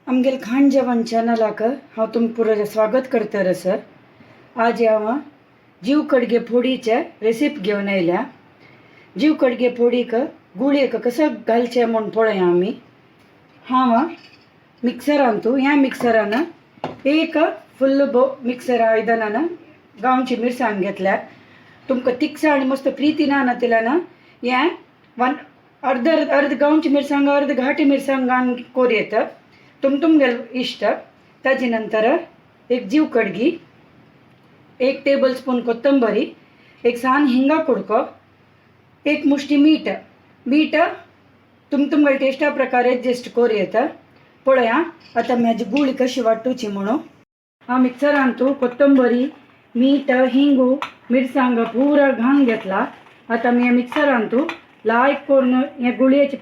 आमगेल खाण जेवण चॅनलाक हांव तुमकां स्वागत करता रस। आज हांव जीव कडगे फोडीचे रेसिपी घेवन आयल्या। जीव कडगे फोडीक गुळयेक कसं घालचें म्हूण पळया आमी। हांव मिक्सरांतू ह्या मिक्सरान एक फुल्ल मिक्सर आयदनान गांवची मिरसांग घेतल्या। तुमकां तिखसाण मस्त प्रितीन आनतल्यान हें अर्ध गांवची मिरसांग अर्ध घाटी मिरसांगान कोरयेत तुमगेल इष्ट। ताजे नंतर एक जीव कडगी, एक टेबल स्पून कोथंबरी, एक सान हिंगा कुडको, एक मुष्टी मीठ तुमगेल टेस्टा प्रकार एडजस्ट कोरयेत। पळया आतां म्हाजी गुळी कशी वांटूची म्हणून। हांव मिक्सरांतू कोथंबरी, मीठ, हिंगू, मिरसांग पुरा घालून घेतला। आतां आमी मिक्सरांतू लायक करून हे गुळयेची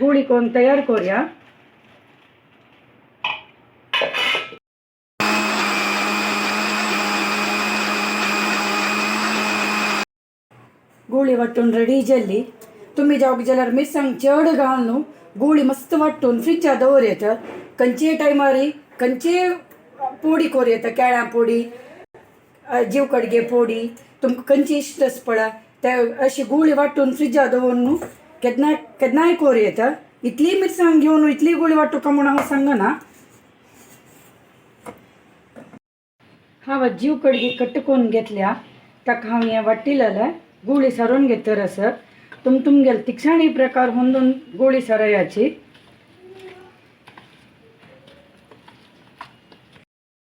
गुळी करून तयार करूया। गुळी वाटून रेडी जाली। तुम्ही जावं जाल्यार मिरसांग चड घालून गुळी मस्त वाटून फ्रिजात दवरयेत। खंयचे टायमार खंयचे पोडी कोरयेत, केळ्यां पोडी, जीव कडगे पोडी, तुमकां खंयची इश्ट आसा पळय ते अशी गुळी वाटून फ्रिजात दवरून केन्नाय कोरयेत। इतली मिरसांग घेवन इतली गुळी वाटूका म्हूण हांव सांगना। हांव जीव कडगी कट करून घेतल्या, ताका हांव हें वाटिलेलें गुळी सारून घेता रस। तुमगेल तिखसाणी प्रकार होंदून गुळी सारयाची।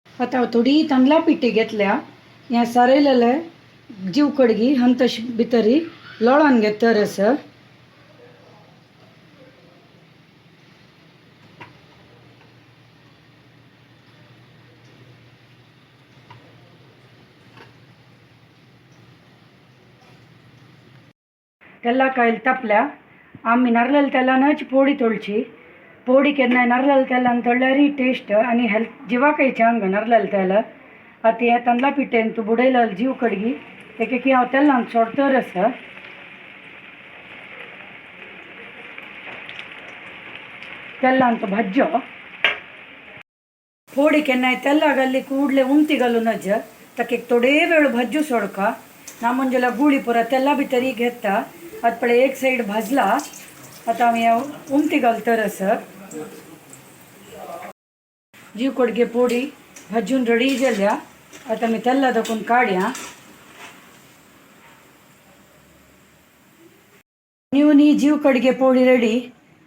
आता हांव थोडी तांदळा पिठी घेतल्या। हें सारयलेलें जीव कडगी हंतश भितरी लोळोन घेता रस। तेला कायल तापल्या आमी नारळाल तेलानच पोडी तळची। पोडी केन्नाय नारळाल तेलान तळल्यारय टेस्ट आनी हेल्थ जिवाकय चांग नारळाल तेल। आतां हे तांदळा पिठेन तूं बुडयलेलो जीव कडगी एक हांव तेलान सोडता रस। तेलान तो भाज्यो पोडी केन्नाय तेला घाली कूडले उमती घालूनच ताका एक थोडे वेळ भाज्यो सोडका ना म्हणजे गुळी पुरा तेला भितरी घेता। आतां पळय एक सायड भाजला। आतां हांव उमती घालता रस। जीव कडगे पोडी भाजून रेडी जाल्या। आतां आमी तेला दाखोवन काडया। न्यूनी जीव कडगे पोडी रेडी।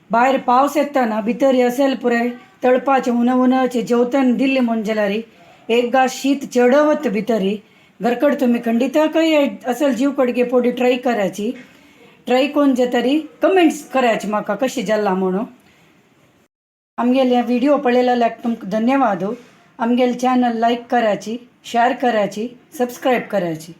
भायर पावस येताना भितर असेल पुरे तळपाचे उन्हाचे जेवतन दिल्ली म्हूण जाल्यार एक गास शीत चढवत भितरी घरकड तुम्ही खंडिताकय असेल जीव कडगे पोडी ट्राय करायची। ट्राय करून जे तरी कमेंट्स करायचे म्हाका कशी जाल्ला म्हणून। आमगेले व्हिडिओ पळयलेल्याक तुमकां धन्यवाद। आमगेल चॅनल लायक करायची, शेअर करायची, सबस्क्राईब करायची।